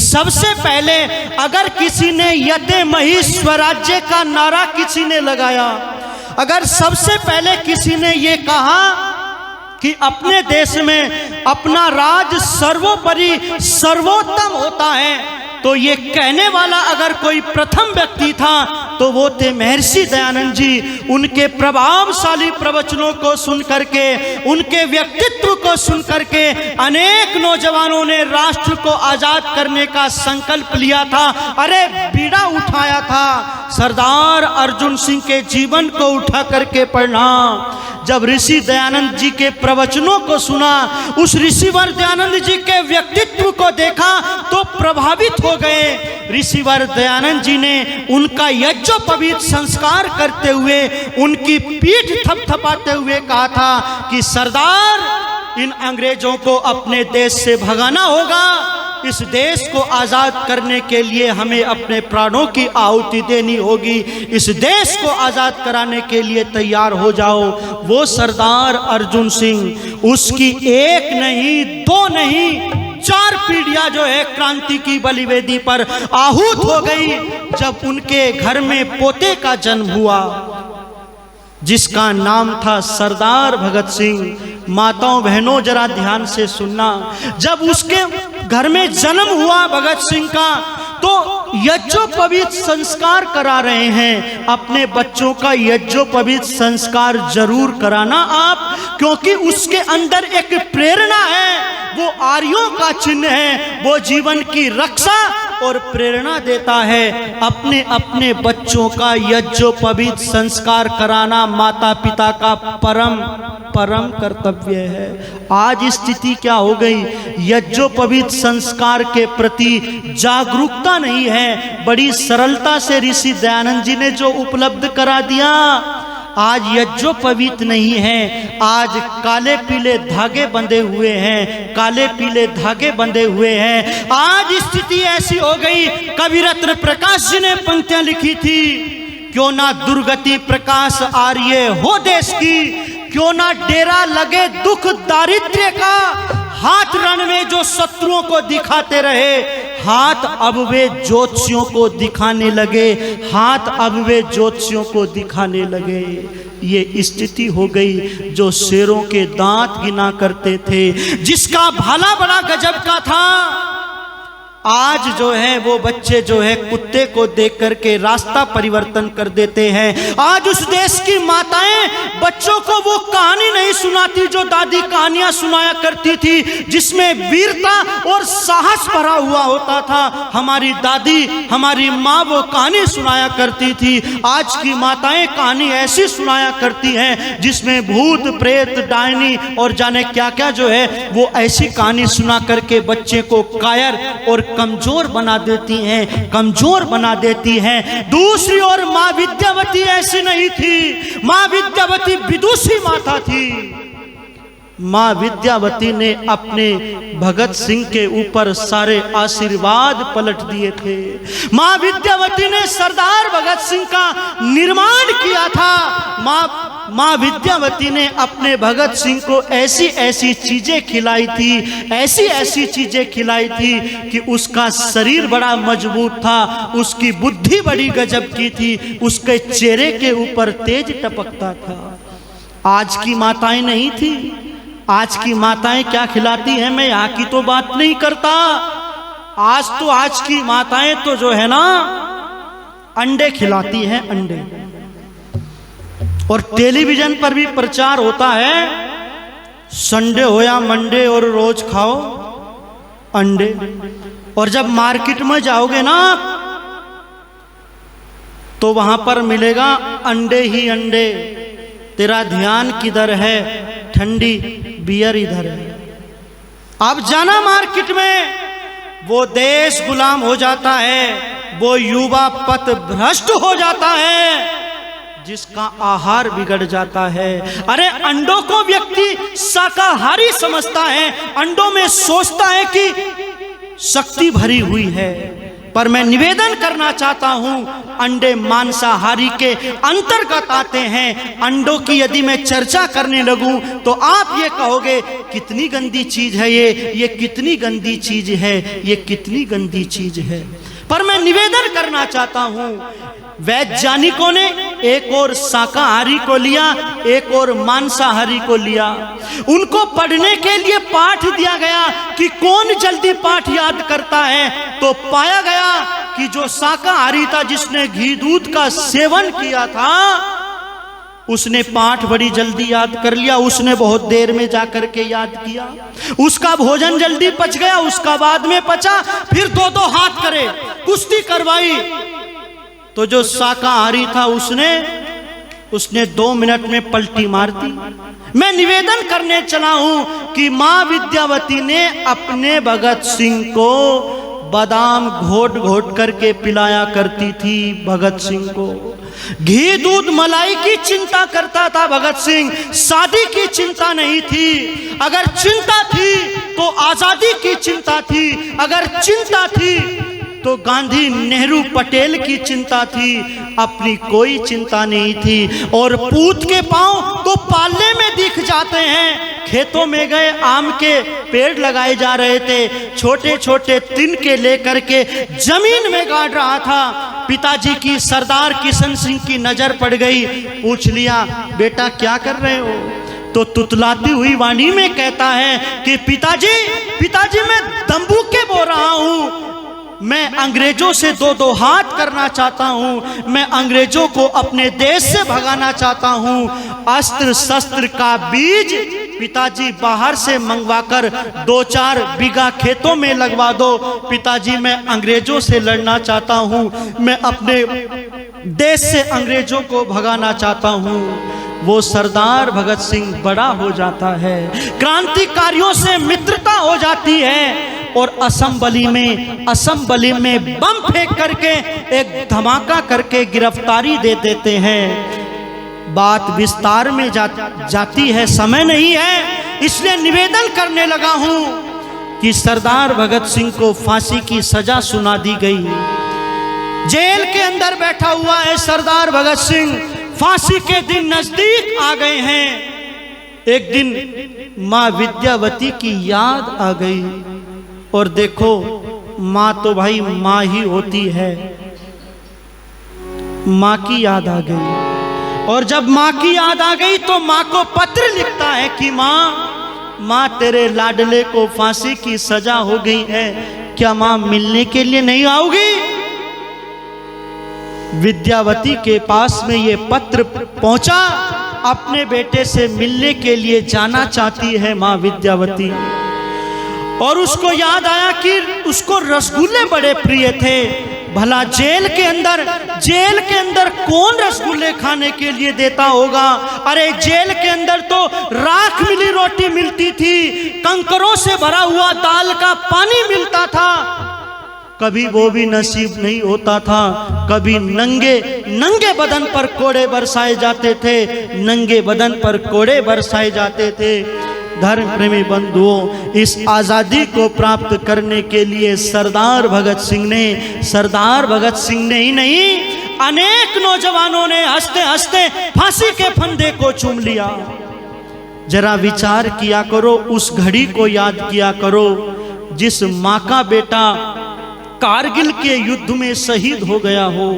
सबसे पहले अगर किसी ने यते मही स्वराज्य का नारा किसी ने लगाया, अगर सबसे पहले किसी ने ये कहा कि अपने देश में अपना राज सर्वोपरि सर्वोत्तम होता है, तो ये कहने वाला अगर कोई प्रथम व्यक्ति था तो वो थे महर्षि दयानंद जी। उनके प्रभावशाली प्रवचनों को सुन करके, उनके व्यक्तित्व को सुन करके अनेक नौजवानों ने राष्ट्र को आजाद करने का संकल्प लिया था। अरे बीड़ा उठाया था, सरदार अर्जुन सिंह के जीवन को उठा करके पढ़ना। जब ऋषि दयानंद जी के प्रवचनों को सुना, उस ऋषिवर दयानंद जी के व्यक्तित्व को देखा तो प्रभावित हो गए। ऋषिवर दयानंद जी ने उनका यज्ञोपवीत संस्कार करते हुए, उनकी पीठ थपथपाते हुए कहा था कि सरदार, इन अंग्रेजों को अपने देश से भगाना होगा। इस देश को आज़ाद करने के लिए हमें अपने प्राणों की आहुति देनी होगी। इस देश को आज़ाद कराने के लिए तैयार हो जाओ। वो सरदार अर्जुन सिंह, उसकी एक नहीं, दो नहीं, 4 पीढ़ियां जो है क्रांति की बलिवेदी पर आहूत हो गई जब उनके घर में पोते का जन्म हुआ, जिसका नाम था सरदार भगत सिंह। माताओं बहनों जरा ध्यान से सुनना, जब उसके घर में जन्म हुआ भगत सिंह का, तो यज्ञोपवीत संस्कार करा रहे हैं। अपने बच्चों का यज्ञोपवीत संस्कार जरूर कराना आप, क्योंकि उसके अंदर एक प्रेरणा है, वो आर्यों का चिन्ह है, वो जीवन की रक्षा और प्रेरणा देता है। अपने अपने बच्चों का यज्ञोपवीत संस्कार कराना माता पिता का परम कर्तव्य है। आज स्थिति क्या हो गई, यज्ञोपवीत संस्कार के प्रति जागरूकता नहीं है। बड़ी सरलता से ऋषि दयानंद जी ने जो उपलब्ध करा दिया, आज यज्ञोपवीत नहीं है, आज काले पीले धागे बंधे हुए हैं, काले पीले धागे बंधे हुए हैं। आज स्थिति ऐसी हो गई, कवि रत्न प्रकाश जी ने पंक्तियां लिखी थी, क्यों ना दुर्गति प्रकाश आर्य हो देश की, क्यों ना डेरा लगे दुख दारिद्र्य का, हाथ रण में जो शत्रुओं को दिखाते रहे, हाथ अब वे ज्योतिषियों को दिखाने लगे, हाथ अब वे ज्योतिषियों को दिखाने लगे। ये स्थिति हो गई। जो शेरों के दांत गिना करते थे, जिसका भाला बड़ा गजब का था, आज जो है वो बच्चे जो है कुत्ते को देख करके रास्ता परिवर्तन कर देते हैं। आज उस देश की माताएं बच्चों को वो कहानी नहीं सुनाती जो दादी कहानियां सुनाया करती थी, जिसमें वीरता और साहस भरा हुआ होता था। हमारी दादी, हमारी माँ वो कहानी सुनाया करती थी। आज की माताएं कहानी ऐसी सुनाया करती हैं जिसमें भूत प्रेत डायनी और जाने क्या क्या जो है वो ऐसी कहानी सुना करके बच्चे को कायर और कमजोर बना देती हैं, कमजोर बना देती हैं। दूसरी ओर मां विद्यावती ऐसी नहीं थी, मां विद्यावती विदुषी माता थी। मां विद्यावती ने अपने भगत सिंह के ऊपर सारे आशीर्वाद पलट दिए थे। मां विद्यावती ने सरदार भगत सिंह का निर्माण किया था। मां विद्यावती ने अपने भगत सिंह को ऐसी ऐसी चीजें खिलाई थी, ऐसी ऐसी चीजें खिलाई थी कि उसका शरीर बड़ा मजबूत था, उसकी बुद्धि बड़ी गजब की थी, उसके चेहरे के ऊपर तेज टपकता था। आज की माताएं नहीं थी। आज की माताएं क्या खिलाती हैं, मैं यहाँ की तो बात नहीं करता। आज की माताएं तो जो है ना अंडे खिलाती हैं, अंडे। और टेलीविजन पर भी प्रचार होता है, संडे हो या मंडे और रोज खाओ अंडे। और जब मार्केट में जाओगे ना तो वहां पर मिलेगा अंडे ही अंडे। तेरा ध्यान किधर है, ठंडी बियर इधर है। अब जाना मार्केट में, वो देश गुलाम हो जाता है, वो युवा पथ भ्रष्ट हो जाता है, जिसका आहार बिगड़ जाता है। अरे अंडों को व्यक्ति शाकाहारी समझता है, अंडों में सोचता है कि शक्ति भरी हुई है, पर मैं निवेदन करना चाहता हूं, अंडे मांसाहारी के अंतर्गत आते हैं। अंडों की यदि मैं चर्चा करने लगूं तो आप ये कहोगे कितनी गंदी चीज है ये कितनी गंदी चीज है, ये कितनी गंदी चीज है। पर मैं निवेदन करना चाहता हूं, वैज्ञानिकों ने एक और शाकाहारी को लिया, एक और मांसाहारी को लिया। उनको पढ़ने के लिए पाठ दिया गया कि कौन जल्दी पाठ याद करता है, तो पाया गया कि जो शाकाहारी था, जिसने घी दूध का सेवन किया था, उसने पाठ बड़ी जल्दी याद कर लिया। उसने बहुत देर में जाकर के याद किया, उसका भोजन जल्दी पच गया, उसका बाद में पचा। फिर दो दो हाथ करे, कुश्ती करवाई। तो जो शाकाहारी था उसने 2 मिनट में पलटी मार दी। मैं निवेदन करने चला हूं कि मां विद्यावती ने अपने भगत सिंह को बादाम घोट घोट करके पिलाया करती थी। भगत सिंह को घी दूध मलाई की चिंता करता था भगत सिंह, शादी की चिंता नहीं थी। अगर चिंता थी तो आजादी की चिंता थी, अगर चिंता थी तो गांधी नेहरू पटेल की चिंता थी, अपनी कोई चिंता नहीं थी। और पूत के पांव तो पाले में दिख जाते हैं। खेतों में गए, आम के पेड़ लगाए जा रहे थे, छोटे छोटे तिनके लेकर के जमीन में गाड़ रहा था। पिताजी की सरदार किशन सिंह की नजर पड़ गई, पूछ लिया बेटा क्या कर रहे हो? तो तुतलाती हुई वाणी में कहता है कि पिताजी मैं दंबूके बो रहा हूं, मैं अंग्रेजों से 2-2 हाथ करना चाहता हूं, मैं अंग्रेजों को अपने देश से भगाना चाहता हूं। अस्त्र शस्त्र का बीज पिताजी बाहर से मंगवाकर 2-4 बीघा खेतों में लगवा दो। पिताजी मैं अंग्रेजों से लड़ना चाहता हूं, मैं अपने देश से अंग्रेजों को भगाना चाहता हूं। वो सरदार भगत सिंह बड़ा हो जाता है, क्रांतिकारियों से मित्रता हो जाती है और असम्बली में बम फेंक करके एक धमाका करके गिरफ्तारी दे देते हैं। बात विस्तार में जाती है, समय नहीं है, इसलिए निवेदन करने लगा हूं कि सरदार भगत सिंह को फांसी की सजा सुना दी गई। जेल के अंदर बैठा हुआ है सरदार भगत सिंह, फांसी के दिन नजदीक आ गए हैं। एक दिन मां विद्यावती की याद आ गई, और देखो माँ तो भाई माँ ही होती है, माँ की याद आ गई। और जब माँ की याद आ गई तो माँ को पत्र लिखता है कि माँ तेरे लाडले को फांसी की सजा हो गई है, क्या माँ मिलने के लिए नहीं आओगी? विद्यावती के पास में ये पत्र पहुंचा, अपने बेटे से मिलने के लिए जाना चाहती है माँ विद्यावती। और उसको याद आया कि उसको रसगुल्ले बड़े प्रिय थे। भला जेल के अंदर कौन रसगुल्ले खाने के लिए देता होगा? अरे जेल के अंदर तो राख मिली रोटी मिलती थी, कंकरों से भरा हुआ दाल का पानी मिलता था। कभी वो भी नसीब नहीं होता था, कभी नंगे बदन पर कोड़े बरसाए जाते थे, नंगे बदन पर कोड़े बरसाए जाते थे। धर्म प्रेमी बंधुओं, इस आज़ादी को प्राप्त करने के लिए सरदार भगत सिंह ने ही नहीं, अनेक नौजवानों ने हंसते हंसते फांसी के फंदे को चूम लिया। जरा विचार किया करो, उस घड़ी को याद किया करो जिस माँ का बेटा कारगिल के युद्ध में शहीद हो गया हो,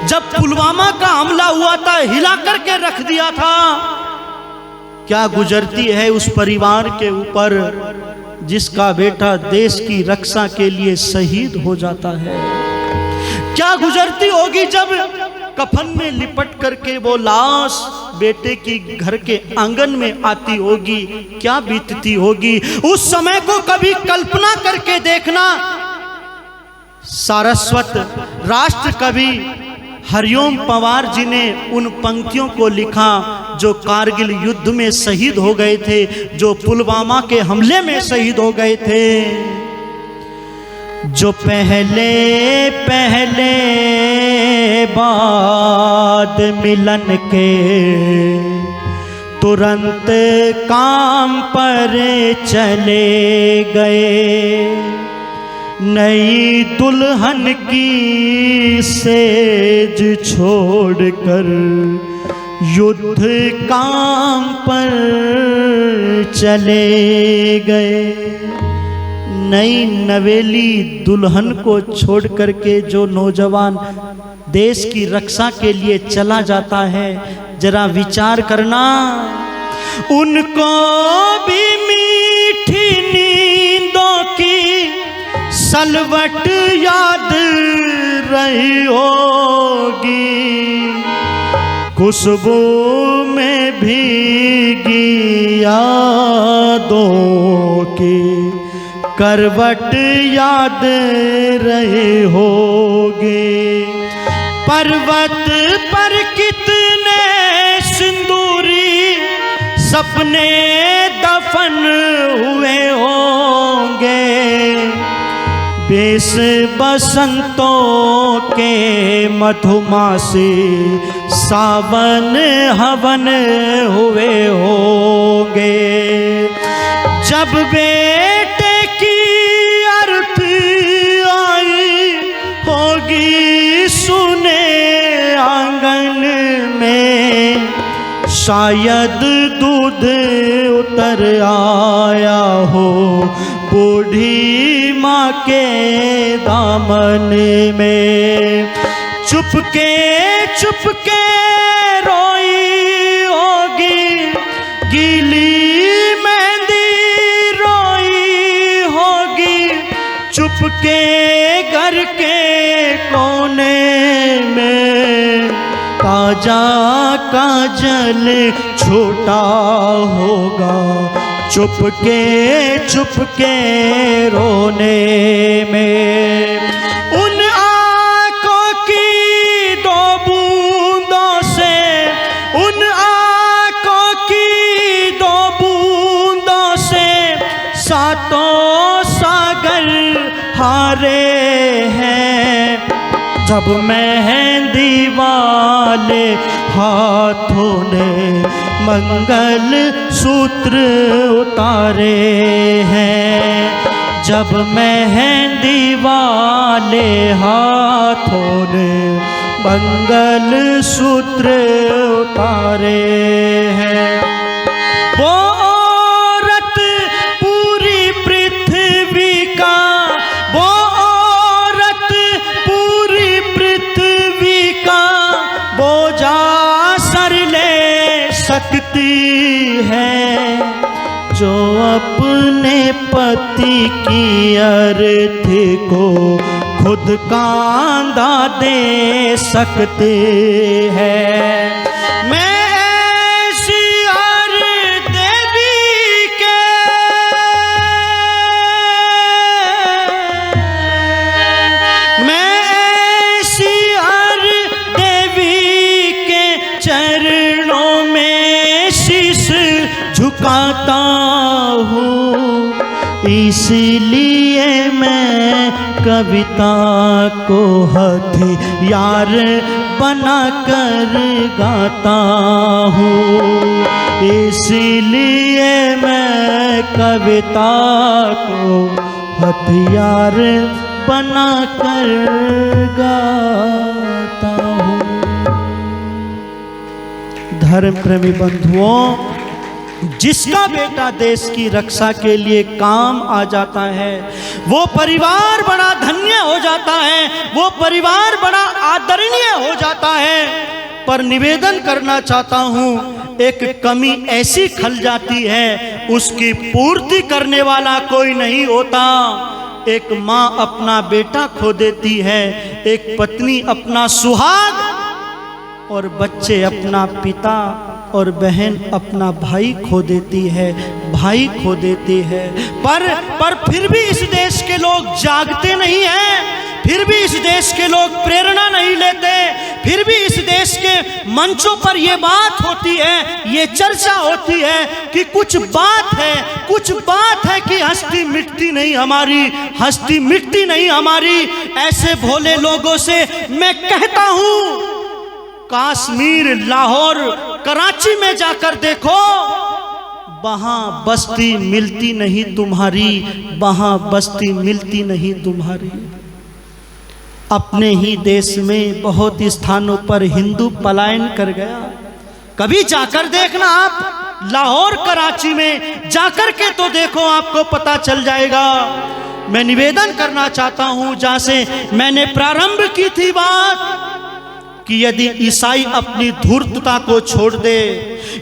जब पुलवामा का हमला हुआ था हिला करके रख दिया था। क्या गुजरती है उस परिवार के ऊपर जिसका बेटा देश की रक्षा के लिए शहीद हो जाता है? क्या गुजरती होगी जब कफन में लिपट करके वो लाश बेटे की घर के आंगन में आती होगी? क्या बीतती होगी उस समय को कभी कल्पना करके देखना। सारस्वत राष्ट्र कवि हरिओम पवार जी ने उन पंक्तियों को लिखा जो कारगिल युद्ध में शहीद हो गए थे, जो पुलवामा के हमले में शहीद हो गए थे। जो पहले बाद मिलन के तुरंत काम पर चले गए, नई दुल्हन की सेज छोड़कर युद्ध काम पर चले गए। नई नवेली दुल्हन को छोड़ करके जो नौजवान देश की रक्षा के लिए चला जाता है, जरा विचार करना, उनको भी मीठी नींदों की सलवट याद रही होगी, खुशबू में भीगी यादों की करवट याद रही होगी। पर्वत पर कितने सिंदूरी सपने दफन हुए होंगे, 20 बसंतों के मधुमासी सावन हवन हुए होंगे। जब बेटे की अर्थी आई होगी सुने आंगन में, शायद दूध उतर आया हो बूढ़ी माँ के दामन में। चुपके चुपके रोई होगी, गीली मेहंदी रोई होगी, चुपके घर के कोने में ताजा काजल छोटा होगा, चुपके चुपके रोने में। उन आँखों की दो बूंदों से, उन आँखों की दो बूंदों से सातों सागर हारे हैं। जब मेहंदी वाले हाथों ने मंगल सूत्र उतारे हैं, जब मेहंदी वाले हाथों ने मंगल सूत्र उतारे हैं। वो औरत पूरी पृथ्वी का, वो औरत पूरी पृथ्वी का बोझा सर ले सकती है, जो अपने पति की अर्थी को खुद कांधा दे सकते हैं। मैं ऐसी हर देवी के, मैं ऐसी हर देवी के चरणों में शीश झुकाता हूँ, इसलिए मैं कविता को हथियार बना कर गाता हूँ, इसलिए मैं कविता को हथियार बना कर गाता हूँ। धर्म प्रेमी बंधुओं, जिसका बेटा देश की रक्षा के लिए काम आ जाता है, वो परिवार बड़ा धन्य हो जाता है, वो परिवार बड़ा आदरणीय हो जाता है। पर निवेदन करना चाहता हूँ, एक कमी ऐसी खल जाती है, उसकी पूर्ति करने वाला कोई नहीं होता। एक माँ अपना बेटा खो देती है, एक पत्नी अपना सुहाग, और बच्चे अपना पिता, और बहन अपना भाई खो देती है, भाई खो देती है। पर फिर भी इस देश के लोग जागते नहीं हैं, फिर भी इस देश के लोग प्रेरणा नहीं लेते, फिर भी इस देश के मंचों पर ये बात होती है, ये चर्चा होती है कि कुछ बात है, कुछ बात है कि हस्ती मिटती नहीं हमारी, हस्ती मिटती नहीं हमारी। ऐसे भोले लोगों से मैं कहता हूँ, कश्मीर, लाहौर, कराची में जाकर देखो, वहाँ बस्ती मिलती नहीं तुम्हारी, वहाँ बस्ती मिलती नहीं तुम्हारी। अपने ही देश में बहुत स्थानों पर हिंदू पलायन कर गया। कभी जाकर देखना आप, लाहौर कराची में जाकर के तो देखो, आपको पता चल जाएगा। मैं निवेदन करना चाहता हूं, जहां से मैंने प्रारंभ की थी बात, कि यदि ईसाई अपनी धूर्तता को छोड़ दे,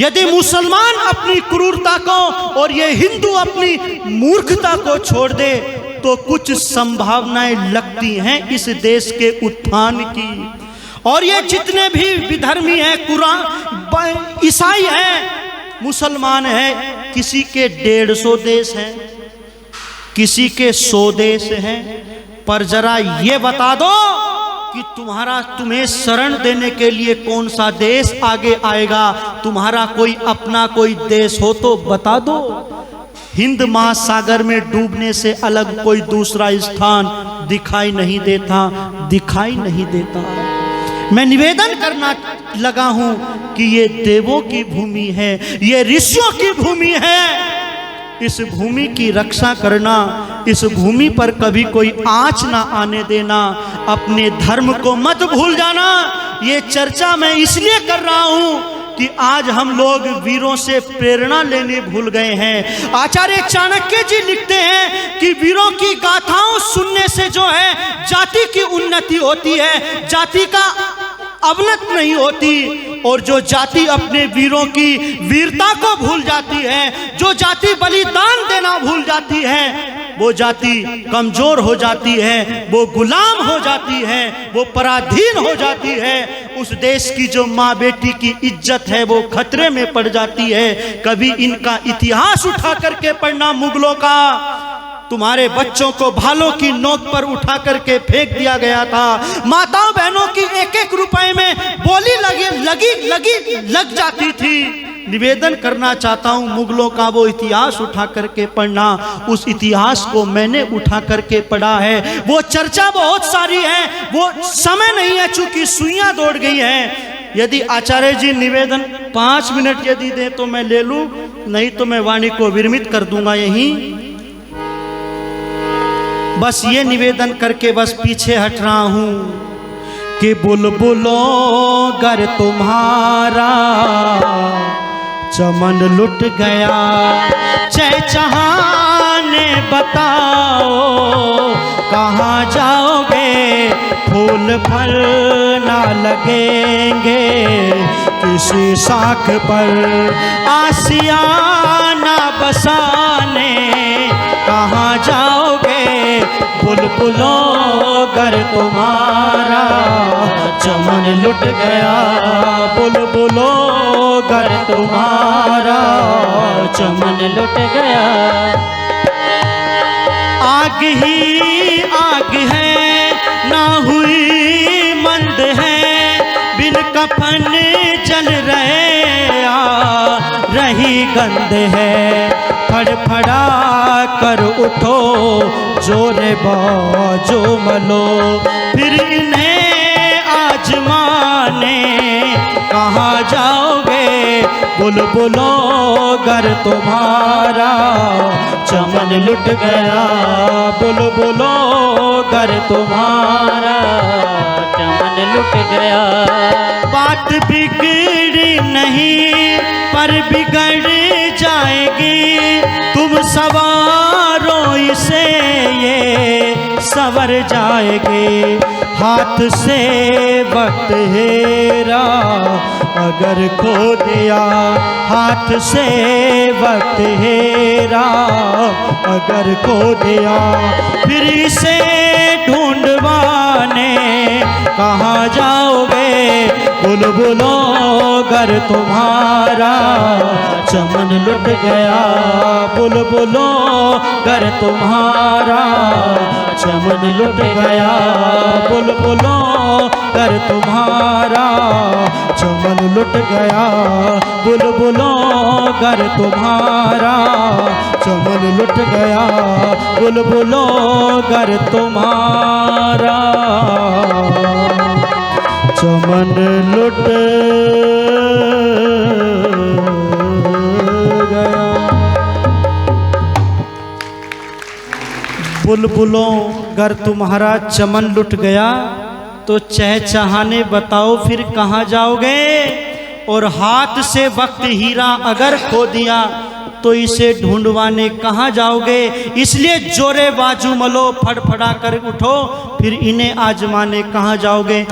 यदि मुसलमान अपनी क्रूरता को और ये हिंदू अपनी मूर्खता को छोड़ दे, तो कुछ संभावनाएं लगती हैं इस देश के उत्थान की। और ये जितने भी विधर्मी हैं, कुरान ईसाई हैं, मुसलमान हैं, किसी के 150 देश हैं, किसी के 100 देश हैं, पर जरा ये बता दो कि तुम्हें शरण देने के लिए कौन सा देश आगे आएगा? तुम्हारा कोई अपना कोई देश हो तो बता दो। हिंद महासागर में डूबने से अलग कोई दूसरा स्थान दिखाई नहीं देता। मैं निवेदन करना लगा हूं कि ये देवों की भूमि है, ये ऋषियों की भूमि है। इस भूमि की रक्षा करना, इस भूमि पर कभी कोई आँच ना आने देना, अपने धर्म को मत भूल जाना। ये चर्चा मैं इसलिए कर रहा हूं कि आज हम लोग वीरों से प्रेरणा लेने भूल गए हैं। आचार्य चाणक्य जी लिखते हैं कि वीरों की गाथाओं सुनने से जो है जाति की उन्नति होती है, जाति का अवनत नहीं होती। और जो जाति अपने वीरों की वीरता को भूल जाती है, जो जाति बलिदान देना भूल जाती है, वो जाति कमजोर हो जाती है, वो गुलाम हो जाती है, वो पराधीन हो जाती है। उस देश की जो माँ बेटी की इज्जत है वो खतरे में पड़ जाती है। कभी इनका इतिहास उठा करके पढ़ना, मुगलों का। तुम्हारे बच्चों को भालों की नोक पर उठा करके फेंक दिया गया था। माताओं बहनों की एक एक रुपए में बोली लग जाती थी। निवेदन करना चाहता हूं, मुगलों का वो इतिहास उठा करके पढ़ना। उस इतिहास को मैंने उठा करके पढ़ा है। वो चर्चा बहुत सारी है, वो समय नहीं है, चूंकि सुइयां दौड़ गई हैं। यदि आचार्य जी निवेदन 5 मिनट यदि दे तो मैं ले लूं, नहीं तो मैं वाणी को विरमित कर दूंगा यहीं। बस ये निवेदन करके बस पीछे हट रहा हूं कि बुलबुलों गर तुम्हारा चमन लुट गया, चहचहाने बताओ कहाँ जाओगे, फूल फल ना लगेंगे किसी शाख पर, आसियाना बसाने कहाँ जाओगे, बुलबुलों गर तुम्हारा चमन लुट गया, बुलबुलों गर तुम्हारा चमन लुट गया। आग ही आग है ना हुई मंद है, बिन कफन जल रहे आ रही गंध है, फड़फड़ा कर उठो जोरे बाजो मलो, फिर इन्हें आजमाने कहाँ जाओगे, बुलबुलों गर तुम्हारा चमन लुट गया, बुलबुलों गर तुम्हारा चमन लुट गया। बात बिगड़ी नहीं पर बिगड़ जाएगी, तुम सवारो इसे ये सवर जाएगी, हाथ से वक्त हेरा अगर खो दिया, हाथ से वक्त हेरा अगर खो दिया, फिर इसे ढूंढवाने कहाँ जाओगे, बुलबुलों गर तुम्हारा चमन लुट गया, बुलबुलों गर तुम्हारा चमन लुट गया, बुलबुलों गर तुम्हारा चमन लुट गया, बुलबुलों गर तुम्हारा चमन लुट गया, बुलबुलों गर तुम्हारा चमन लुट गया। बुलबुलों अगर तुम्हारा चमन लुट गया तो चहचहाने बताओ फिर कहाँ जाओगे। और हाथ से वक्त हीरा अगर खो दिया तो इसे ढूंढवाने कहाँ जाओगे। इसलिए जोरे बाजू मलो, फड़फड़ा कर उठो, फिर इन्हें आजमाने कहाँ जाओगे।